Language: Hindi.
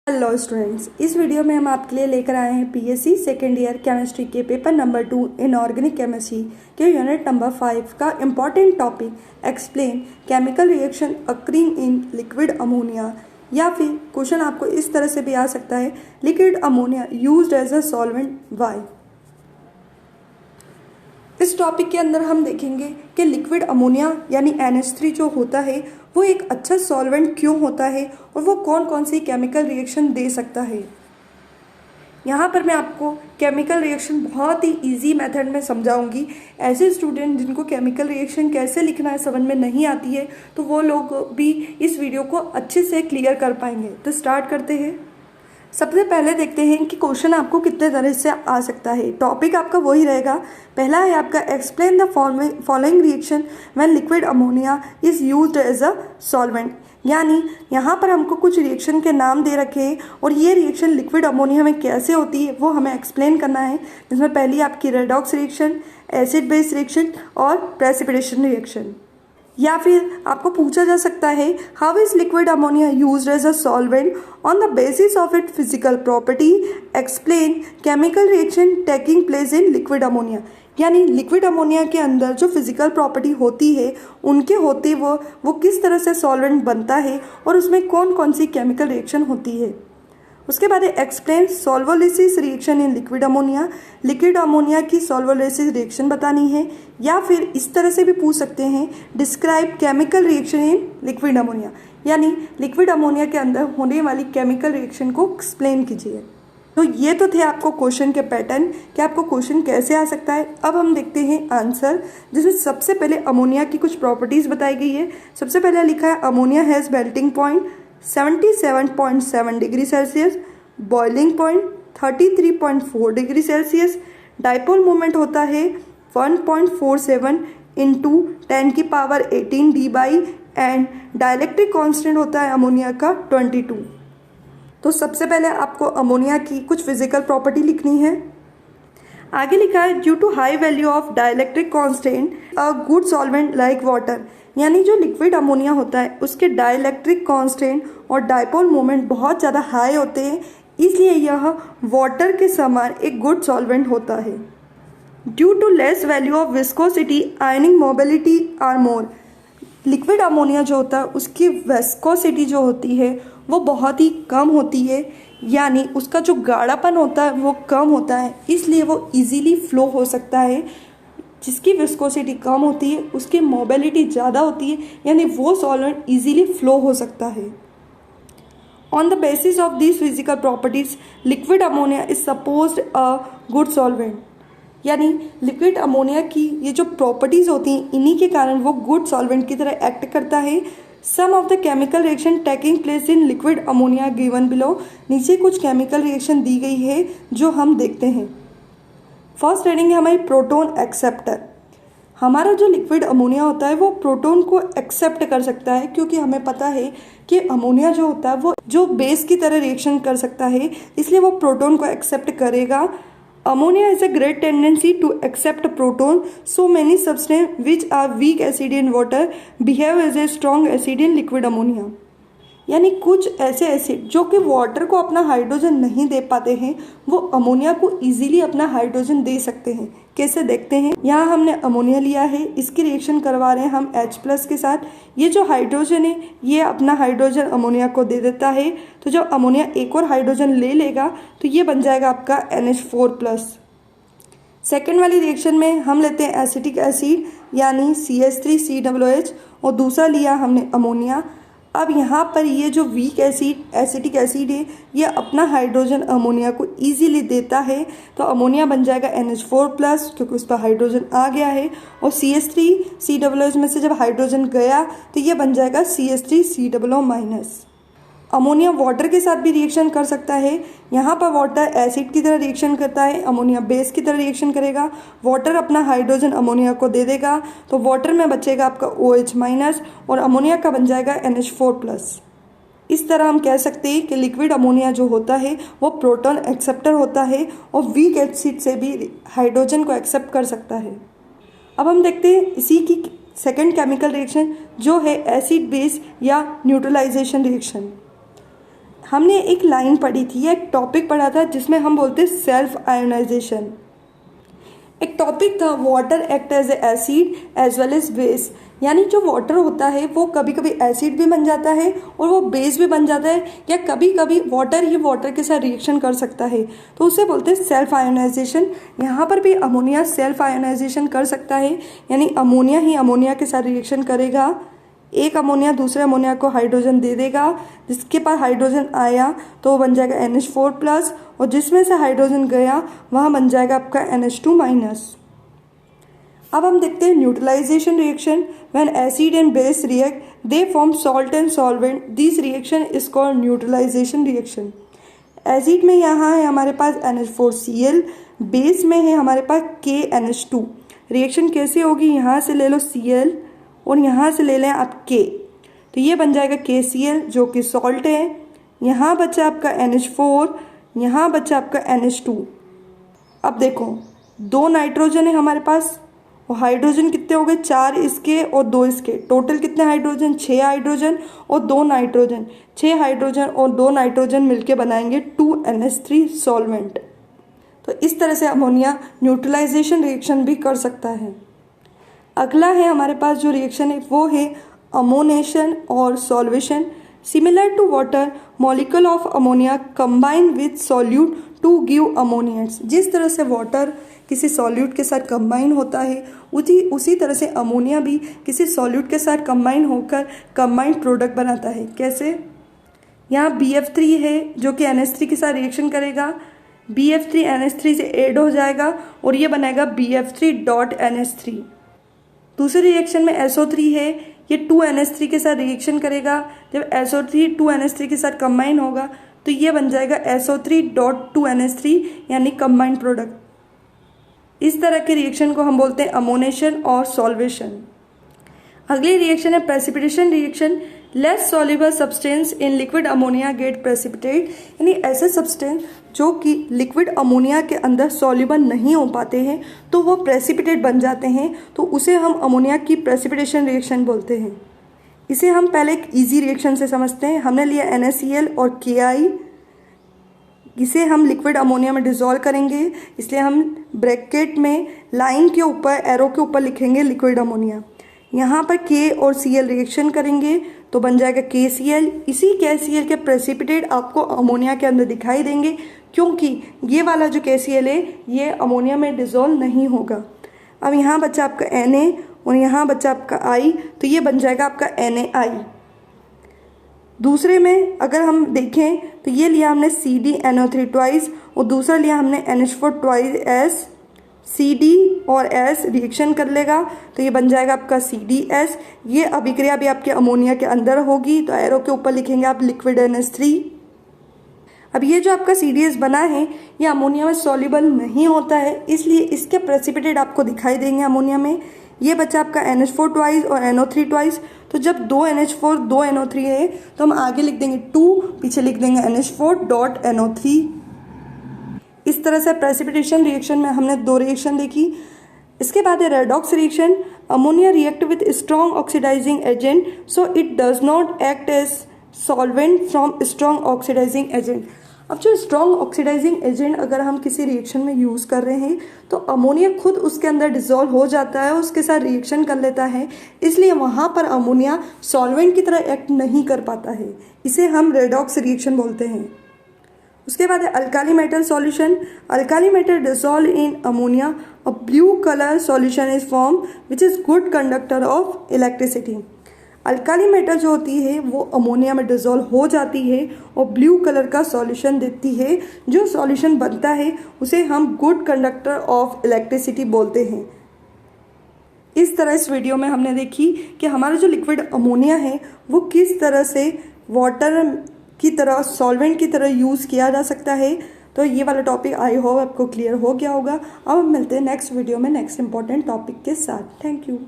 हेलो स्टूडेंट्स, इस वीडियो में हम आपके लिए लेकर आए हैं पीएससी सेकेंड ईयर केमिस्ट्री के पेपर नंबर 2 इनऑर्गेनिक केमिस्ट्री के यूनिट नंबर 5 का important topic explain chemical reaction occurring in liquid ammonia. या फिर क्वेश्चन आपको इस तरह से भी आ सकता है, liquid ammonia used as a solvent why. इस टॉपिक के अंदर हम देखेंगे कि लिक्विड अमोनिया यानी NH3 जो होता है वो एक अच्छा सॉल्वेंट क्यों होता है और वो कौन कौन सी केमिकल रिएक्शन दे सकता है। यहाँ पर मैं आपको केमिकल रिएक्शन बहुत ही इजी मेथड में समझाऊंगी। ऐसे स्टूडेंट जिनको केमिकल रिएक्शन कैसे लिखना है समझ में नहीं आती है तो वो लोग भी इस वीडियो को अच्छे से क्लियर कर पाएंगे। तो स्टार्ट करते हैं। सबसे पहले देखते हैं कि क्वेश्चन आपको कितने तरह से आ सकता है। टॉपिक आपका वही रहेगा। पहला है आपका explain the following reaction when liquid ammonia is used as a solvent. यानी यहाँ पर हमको कुछ रिएक्शन के नाम दे रखे हैं और ये रिएक्शन लिक्विड अमोनिया में कैसे होती है वो हमें एक्सप्लेन करना है। जिसमें पहली आपकी redox reaction, acid base reaction और प्रेसिपिटेशन रिएक्शन। या फिर आपको पूछा जा सकता है how is liquid ammonia used as a solvent on the basis of it physical property explain chemical reaction taking place in liquid ammonia. यानी लिक्विड अमोनिया के अंदर जो फिजिकल प्रॉपर्टी होती है उनके होते वो किस तरह से सॉल्वेंट बनता है और उसमें कौन कौन सी केमिकल रिएक्शन होती है। उसके बाद explain solvolysis reaction in liquid ammonia. Liquid ammonia की सॉल्वोलिसिस रिएक्शन बतानी है। या फिर इस तरह से भी पूछ सकते हैं describe chemical reaction in liquid ammonia. यानी लिक्विड अमोनिया के अंदर होने वाली केमिकल रिएक्शन को एक्सप्लेन कीजिए। तो ये तो थे आपको क्वेश्चन के पैटर्न कि आपको क्वेश्चन कैसे आ सकता है। अब हम देखते हैं आंसर, जिसमें सबसे पहले अमोनिया की कुछ प्रॉपर्टीज बताई गई है। सबसे पहले लिखा है ammonia has melting point 77.7 degree Celsius, boiling point 33.4 degree Celsius, dipole moment होता है 1.47 into 10⁻18 D/, and dielectric constant होता है अमोनिया का 22। तो सबसे पहले आपको अमोनिया की कुछ फिजिकल प्रॉपर्टी लिखनी है। आगे लिखा है due to high value of dielectric constant a good solvent like water. यानी जो लिक्विड अमोनिया होता है उसके डाइलेक्ट्रिक कांस्टेंट और डाइपोल मोमेंट बहुत ज़्यादा हाई होते हैं, इसलिए यह वाटर के समान एक गुड सॉल्वेंट होता है। Due to less value of viscosity ionic mobility are more. Liquid ammonia जो होता है उसकी विस्कोसिटी जो होती है वो बहुत ही कम होती है, यानी उसका जो गाढ़ापन होता है वो कम होता है, इसलिए वो इजीली फ्लो हो सकता है। जिसकी विस्कोसिटी कम होती है उसकी मोबिलिटी ज़्यादा होती है, यानी वो सॉल्वेंट इजीली फ्लो हो सकता है। On the basis of this physical properties liquid ammonia is supposed a good solvent. यानी लिक्विड अमोनिया की ये जो प्रॉपर्टीज़ होती हैं इन्हीं के कारण वो गुड सॉल्वेंट की तरह एक्ट करता है। Some of the chemical reaction taking place in liquid ammonia given below. नीचे कुछ केमिकल रिएक्शन दी गई है जो हम देखते हैं। फर्स्ट रीडिंग है हमारी प्रोटोन एक्सेप्टर। हमारा जो लिक्विड अमोनिया होता है वो प्रोटोन को एक्सेप्ट कर सकता है, क्योंकि हमें पता है कि अमोनिया जो होता है वो जो बेस की तरह रिएक्शन कर सकता है, इसलिए वो प्रोटोन को एक्सेप्ट करेगा। Ammonia has a great tendency to accept proton, so many substances which are weak acid in water behave as a strong acid in liquid ammonia. यानी कुछ ऐसे एसिड जो कि वाटर को अपना हाइड्रोजन नहीं दे पाते हैं वो अमोनिया को इजीली अपना हाइड्रोजन दे सकते हैं। कैसे देखते हैं। यहाँ हमने अमोनिया लिया है, इसकी रिएक्शन करवा रहे हैं हम H+ के साथ। ये जो हाइड्रोजन है ये अपना हाइड्रोजन अमोनिया को दे देता है, तो जब अमोनिया एक और हाइड्रोजन ले लेगा तो ये बन जाएगा आपका NH4+। सेकेंड वाली रिएक्शन में हम लेते हैं एसिटिक एसिड यानी CH3COOH और दूसरा लिया हमने अमोनिया। अब यहाँ पर ये जो वीक एसिड एसिटिक एसिड है ये अपना हाइड्रोजन अमोनिया को इजीली देता है, तो अमोनिया बन जाएगा NH4+ क्योंकि उस पर हाइड्रोजन आ गया है, और CH3COOH में से जब हाइड्रोजन गया तो ये बन जाएगा CH3COO-। अमोनिया वाटर के साथ भी रिएक्शन कर सकता है। यहाँ पर वाटर एसिड की तरह रिएक्शन करता है, अमोनिया बेस की तरह रिएक्शन करेगा। वाटर अपना हाइड्रोजन अमोनिया को दे देगा तो वाटर में बचेगा आपका OH- और अमोनिया का बन जाएगा NH4+। इस तरह हम कह सकते हैं कि लिक्विड अमोनिया जो होता है वो प्रोटॉन एक्सेप्टर होता है और वीक एसिड से भी हाइड्रोजन को एक्सेप्ट कर सकता है। अब हम देखते हैं इसी की सेकेंड केमिकल रिएक्शन जो है एसिड बेस या न्यूट्रलाइजेशन रिएक्शन। हमने एक लाइन पढ़ी थी या एक टॉपिक पढ़ा था जिसमें हम बोलते सेल्फ आयोनाइजेशन। एक टॉपिक था water act as acid as well as base, यानी जो वाटर होता है वो कभी कभी एसिड भी बन जाता है और वो बेस भी बन जाता है, या कभी कभी वाटर ही वाटर के साथ रिएक्शन कर सकता है, तो उसे बोलते हैं सेल्फ आयोनाइजेशन। यहाँ पर भी अमोनिया सेल्फ आयोनाइजेशन कर सकता है, यानी अमोनिया ही अमोनिया के साथ रिएक्शन करेगा। एक अमोनिया दूसरे अमोनिया को हाइड्रोजन दे देगा, जिसके पास हाइड्रोजन आया तो वो बन जाएगा NH4+, और जिसमें से हाइड्रोजन गया वहाँ बन जाएगा आपका NH2-। अब हम देखते हैं neutralization reaction. When acid and base react they form salt and solvent, this reaction is called neutralization reaction. Acid में यहाँ है हमारे पास NH4Cl, बेस में है हमारे पास KNH2। रिएक्शन कैसे होगी, यहाँ से ले लो Cl और यहाँ से ले लें आप K, तो ये बन जाएगा KCl जो कि सॉल्ट है। यहाँ बचा आपका NH4, यहाँ बचा आपका NH2। अब देखो 2 नाइट्रोजन है हमारे पास, और हाइड्रोजन कितने हो गए, 4 इसके और 2 इसके, टोटल कितने हाइड्रोजन, 6 हाइड्रोजन और 2 नाइट्रोजन। 6 हाइड्रोजन और 2 नाइट्रोजन मिलके बनाएंगे 2NH3 सॉल्वेंट। तो इस तरह से अमोनिया न्यूट्रलाइजेशन रिएक्शन भी कर सकता है। अगला है हमारे पास जो रिएक्शन है वो है अमोनेशन और solvation. Similar to water, molecule of ammonia combine with solute to give ammoniates. जिस तरह से वाटर किसी सॉल्यूट के साथ कंबाइन होता है, उसी तरह से अमोनिया भी किसी सॉल्यूट के साथ कंबाइन होकर कंबाइंड प्रोडक्ट बनाता है। कैसे, यहाँ BF3 है जो कि NH3 के साथ रिएक्शन करेगा, BF3 NH3 से ऐड हो जाएगा और ये बनाएगा BF3.NH3। दूसरे रिएक्शन में SO3 है, ये 2NH3 के साथ रिएक्शन करेगा। जब SO3 2NH3 के साथ कंबाइन होगा तो ये बन जाएगा SO3.2NH3 यानी कंबाइंड प्रोडक्ट। इस तरह के रिएक्शन को हम बोलते हैं अमोनेशन और सॉल्वेशन। अगली रिएक्शन है precipitation reaction. Less soluble substance in liquid ammonia get precipitate, यानी ऐसे सब्सटेंस जो कि लिक्विड अमोनिया के अंदर सॉल्युबल नहीं हो पाते हैं तो वो प्रेसिपिटेट बन जाते हैं, तो उसे हम अमोनिया की प्रेसिपिटेशन रिएक्शन बोलते हैं। इसे हम पहले एक इजी रिएक्शन से समझते हैं। हमने लिया NaCl और Ki, इसे हम लिक्विड अमोनिया में डिसॉल्व करेंगे, इसलिए हम ब्रैकेट में लाइन के ऊपर एरो के ऊपर लिखेंगे लिक्विड अमोनिया। यहाँ पर K और Cl रिएक्शन करेंगे तो बन जाएगा KCl। इसी KCl के प्रेसिपिटेट आपको अमोनिया के अंदर दिखाई देंगे, क्योंकि ये वाला जो KCl है ये अमोनिया में डिसॉल्व नहीं होगा। अब यहाँ बचा आपका Na और यहाँ बचा आपका I, तो ये बन जाएगा आपका NaI। दूसरे में अगर हम देखें तो ये लिया हमने CdNO3 ट्वाइस और दूसरा लिया हमने NH4 ट्वाइस। CD और S रिएक्शन कर लेगा तो ये बन जाएगा आपका CDS। ये अभिक्रिया भी आपके अमोनिया के अंदर होगी, तो एरो के ऊपर लिखेंगे आप लिक्विड NH3। अब ये जो आपका CDS बना है ये अमोनिया में सॉल्युबल नहीं होता है, इसलिए इसके प्रेसिपिटेट आपको दिखाई देंगे अमोनिया में। ये बचा आपका NH4 ट्वाइस और NO3 ट्वाइस। तो जब 2 NH4 2 NO3 है तो हम आगे लिख देंगे 2, पीछे लिख देंगे NH4.NO3। इस तरह से प्रेसिपिटेशन रिएक्शन में हमने 2 रिएक्शन देखी। इसके बाद है redox reaction. Ammonia react with strong oxidizing agent, so it does not act as solvent from strong oxidizing agent. अब जो स्ट्रॉन्ग ऑक्सीडाइजिंग एजेंट अगर हम किसी रिएक्शन में यूज़ कर रहे हैं तो अमोनिया खुद उसके अंदर डिसॉल्व हो जाता है, उसके साथ रिएक्शन कर लेता है, इसलिए वहाँ पर अमोनिया सॉल्वेंट की तरह एक्ट नहीं कर पाता है। इसे हम रेडॉक्स रिएक्शन बोलते हैं। उसके बाद है alkali metal solution. Alkali metal dissolve in ammonia, a blue colour solution is form which is good conductor of electricity. Alkali metal जो होती है वो अमोनिया में डिसॉल्व हो जाती है और ब्लू कलर का सॉल्यूशन देती है। जो सॉल्यूशन बनता है उसे हम गुड कंडक्टर ऑफ इलेक्ट्रिसिटी बोलते हैं। इस तरह इस वीडियो में हमने देखी कि हमारा जो लिक्विड अमोनिया है वो किस तरह से वाटर की तरह सॉल्वेंट की तरह यूज़ किया जा सकता है। तो ये वाला टॉपिक आई होप आपको क्लियर हो गया होगा। अब हम मिलते हैं नेक्स्ट वीडियो में नेक्स्ट इंपॉर्टेंट टॉपिक के साथ। Thank you.